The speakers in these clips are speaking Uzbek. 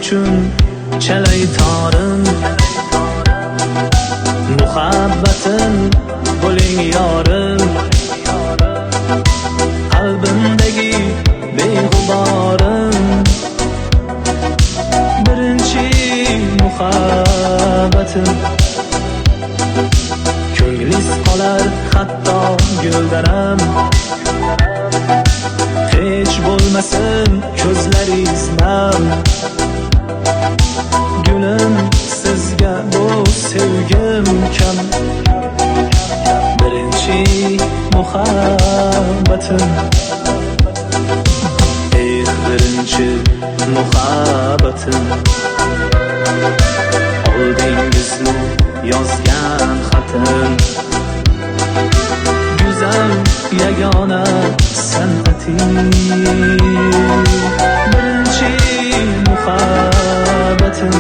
uchun chalay torim, muhabbatim bo'ling yorim, qalbimdagi beg'uborim, birinchi muhabbatim. Ko'nglingiz qolar hatto guldanam, hech bo'lmasin ko'zlaringiz nam. Gulim sizga bu sevgim kam, birinchi muhabbatim. Birinchi muhabbatim. Oldingizmi yozgan xatim, go'zal yagona san'ating. Birinchi muhabbatim.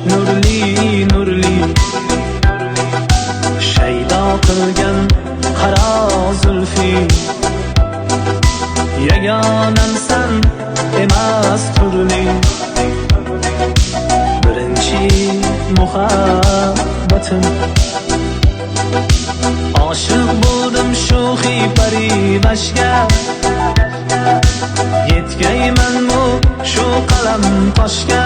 Nurli nurli shaydo qilgan qaro zulfi, yagonamsan emas turli. Birinchi muhabbatim. Oshiq bo'ldim shu parivashga, yetgaymanmi shu qalam toshga.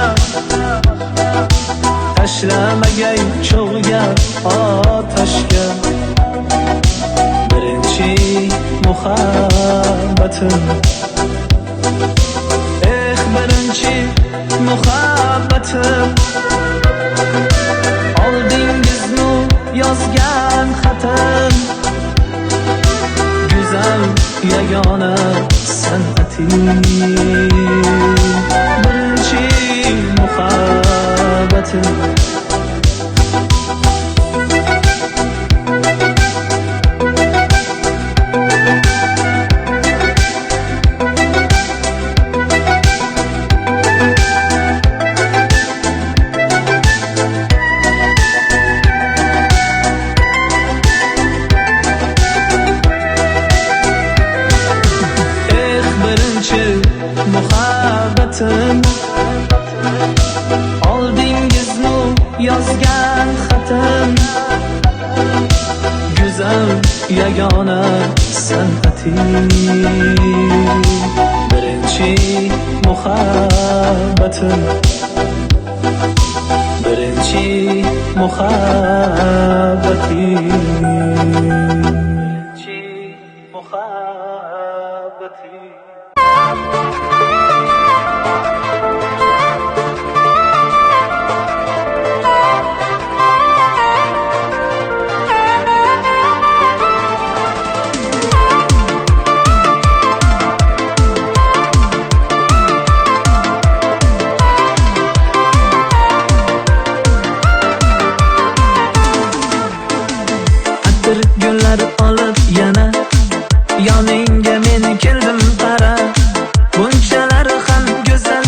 Tashlamagay cho'g'ga otashga, birinchi muhabbatim. Birinchi muhabbatim. Oldingizmi yozgan xatim, go'zal yagona san'ating. Birinchi muhabbatim. Muhabbatim. Oldingizmi yozgan xatim, go'zal yagona san'ating. Birinchi muhabbatim. Birinchi muhabbatim. Birinchi muhabbatim. Gullar olib yana yoningga men keldim qara. Bunchalar ham go'zal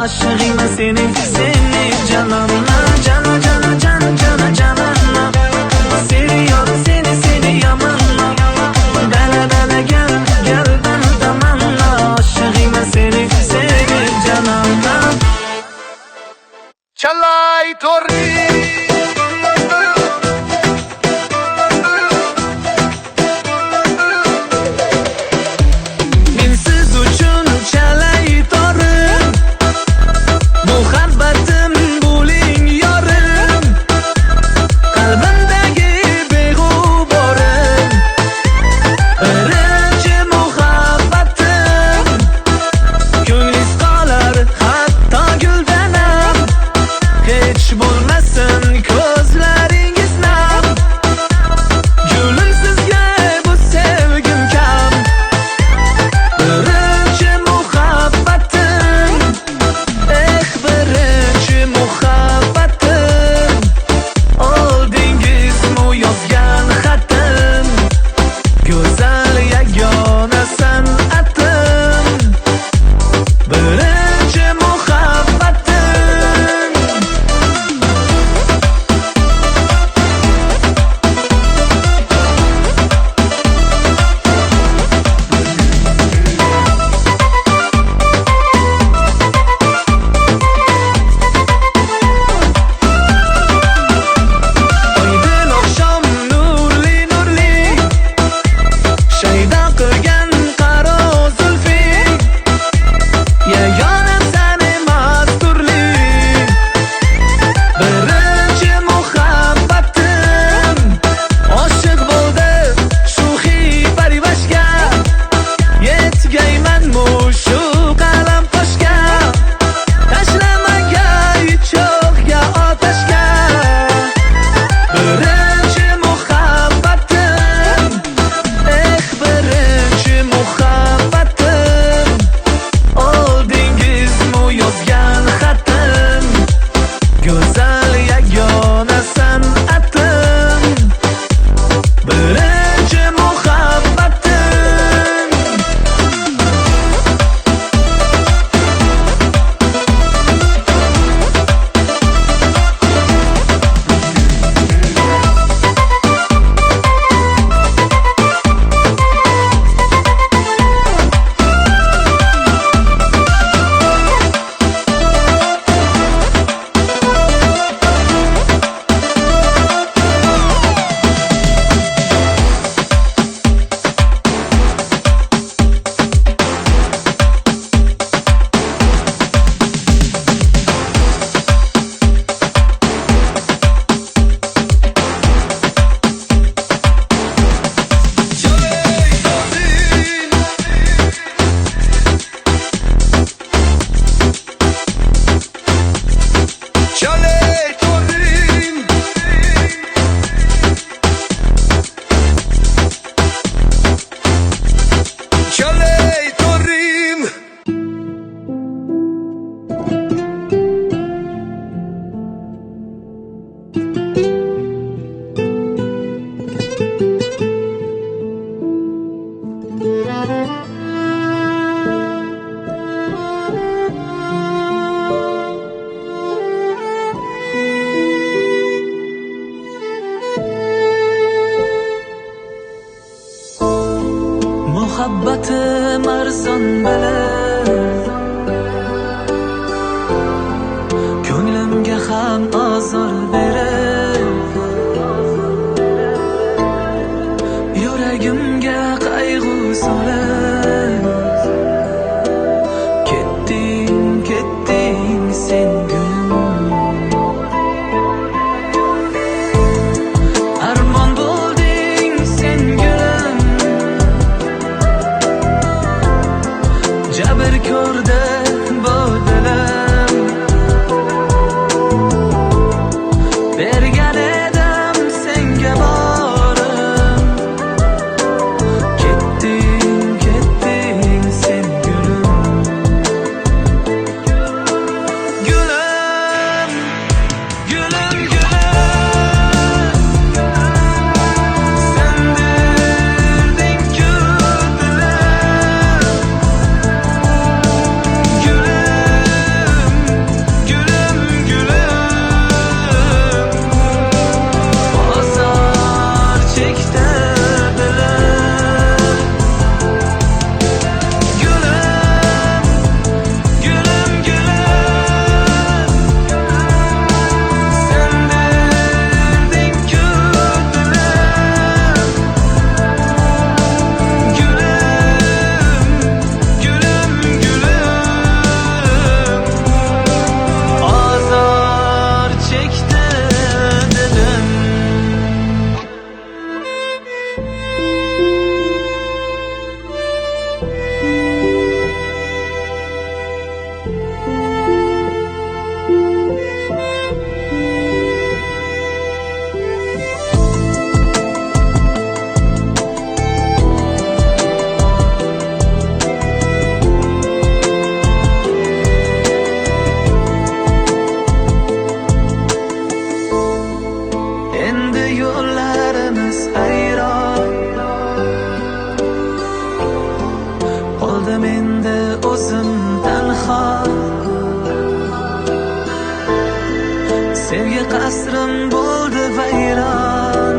Aşığıma seni, seni cananla. Cana cana cana cana cananla. Seviyorum seni, seni yamanla. Bana bana gel, gel bana damanla. Aşığıma seni, seni cananla. Çalay torri Mensiz uchun chalay torim. Muhabbatim bo'ling yorim. Qalbimdagi beg'uborim. Birinchi muhabbatim. Ko'nglingiz qolar hatto guldanam. Hech bo'lmasin ko'zlaringiz nam. Gulim sizga bu sevgim kam. Birinchi muhabbatim, birinchi muhabbatim. Oldingizmi yozgan xatim, go'zal yagona san'atim. Birinchi muhabbatim. Oydin oqshom nurli nurli, shaydo qilgan qaro zulfing. Yagonam san emas turli. Birinchi muhabbatim. Oshiq bo'ldi shuhi parvashga. Yetgaymanmu shu qalam qoshga. Tashlamagay cho'g'ga otashga. Birinchi muhabbatim, birinchi muhabbatim. Oldingizmi yozgan xatim, go'zal yagona san'atim. Birinchi muhabbatim. Çalay torrim Çalay torrim Muhabbatim arzon bilib, ko'nglimga ham azor berib, yuragimga qayg'u solib. Ketding, ketding sen gulim. Armon bo'lding sen gulim. Jab qoldim endi o'zim tanho. Sevgi qasrim bo'ldi vayron.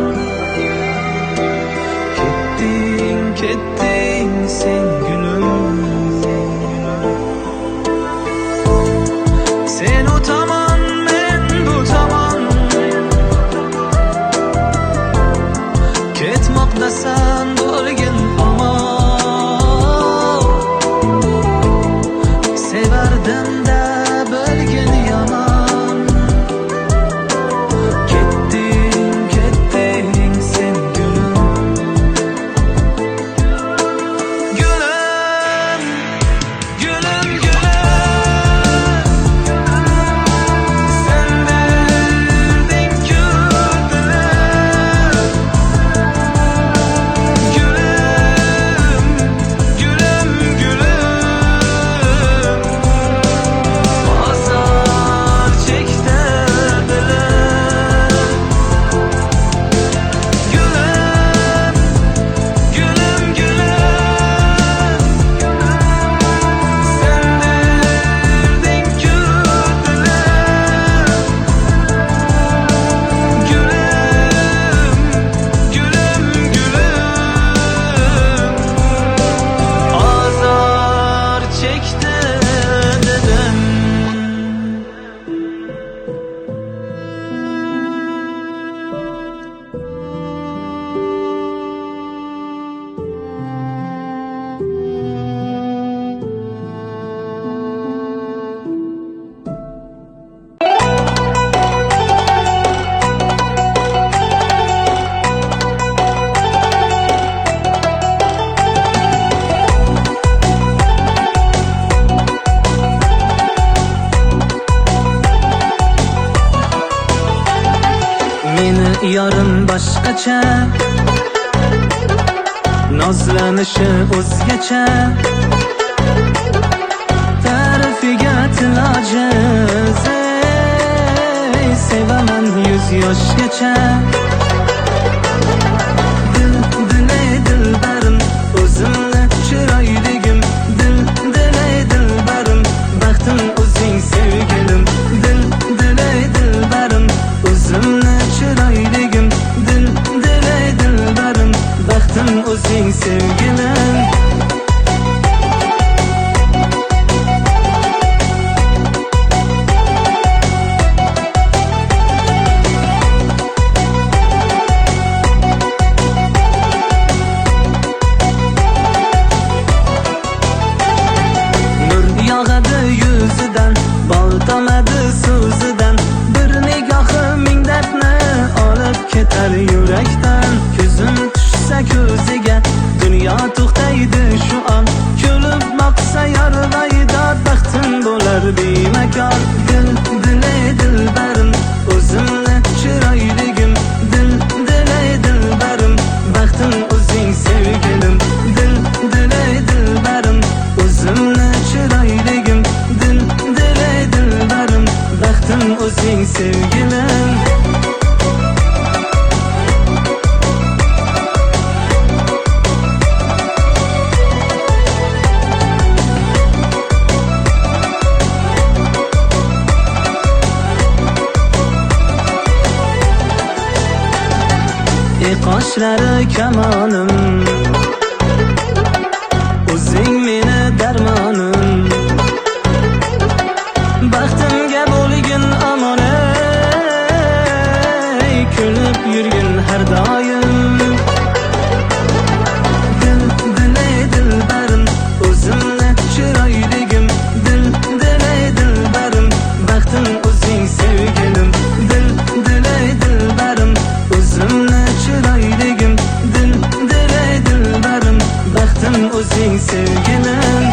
Ketding, ketding sen gulum. Sen o tomon, men bu tomon. Ketmoqdasan bo'lgin omon. Sevardim-da bo'lgin yomon. Ketding, ketding sen gulum. Gulum, gulum, gulum. Sen bilding gulum. Gülüm, gülüm, gülüm. Azar çekti dilim. Gülüm, gülüm, gülüm. Sen bildin gülüm. Gülüm, gülüm, gülüm. Azar çekti dedim. Meni yorim boshqacha, nozlanishi o'zgacha, ta'rifiga til ojiz. Ey, sevaman 100 yoshgacha. Dil, dilay dilbarim, o'zimni chiroyligim. Dil, dilay dilbarim, baxtim o'zing sevgilim. Dil, dilay dilbarim, o'zimni chiroyligim. Dil, dilay dilbarim, baxtim o'zing sevgilim. Nur yog'adi yuzidan, bol tomadi so'zidan. Bir nigohi ming dardni olib ketar yurakdan. Ko'zim tushsa ko'ziga, dunyo to'xtaydi shu on. Kulib boqsa yorlaydi, baxtim bo'lar bemakon. Dil, dilay dilbarim, o'zimni chiroyligim. Dil, dilay dilbarim, baxtim o'zing sevgilim. Dil, dilay dilbarim, o'zimni chiroyligim. Dil, dilay dilbarim, baxtim o'zing sevgilim. Qoshlari kamonim, o'zing meni darmonim. Baxtimga bo'lgin omon, ey, kulib yurgin har doim. Dil, dilay dilbarim, o'zimni chiroyligim. Dil, dilay dilbarim, baxtim o'zing sevgilim. Dil, dilay dilbarim, o'zimni chiroyligim. Dil, dilay dilbarim, baxtim o'zing sevgilim.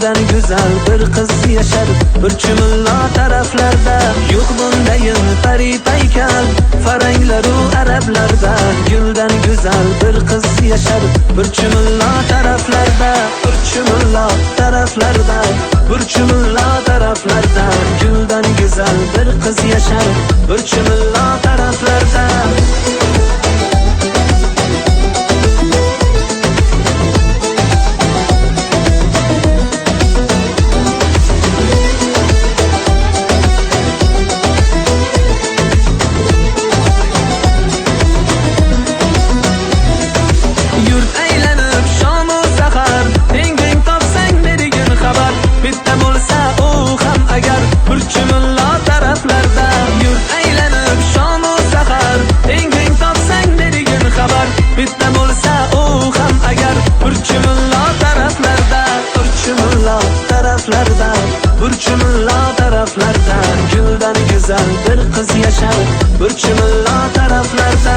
guldan güzel bir kız yaşar Burchumullo taraflarda Yo'q bundayin pari paykal Faranglaru arablarda Guldan güzel bir kız yaşar Burchumullo taraflarda Burchumullo taraflarda Burchumullo taraflarda Guldan güzel bir kız yaşar Burchumullo taraflarda Burchumullo taraflarda Yurt aylanib shomu sahar Teng topsang bergin xabar Bitta bo'lsa u ham agar Burchumullo taraflarda Burchumullo taraflarda Burchumullo taraflarda Guldan güzel bir kız yaşar Burchumullo taraflarda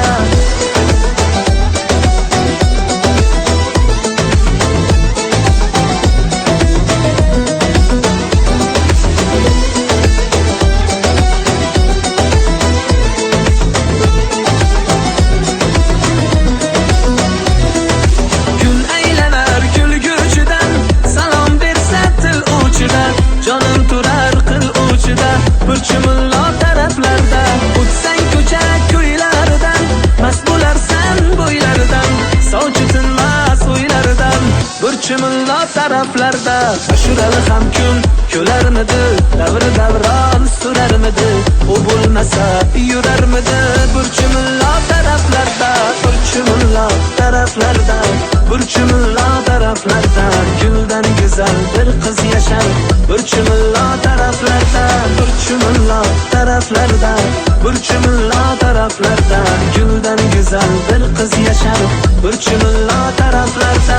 Canım turar qil uçida Burchumullo taraflarda O'tsang ko'cha ko'ylardan Mast bo'larsan bo'ylaridan Sovchi tinmas o'ylaridan Burchumullo taraflarda Ashurali ham kun ko'larmidi Davri davron surarmidi U bo'lmasa yurarmidi Burchumullo taraflarda Burchumullo taraflarda Burchumullo taraflarda Guldan güzel bir kız yaşar Burchumullo taraflarda Burchumullo taraflarda Burchumullo taraflarda Guldan güzel bir kız yaşar Burchumullo taraflarda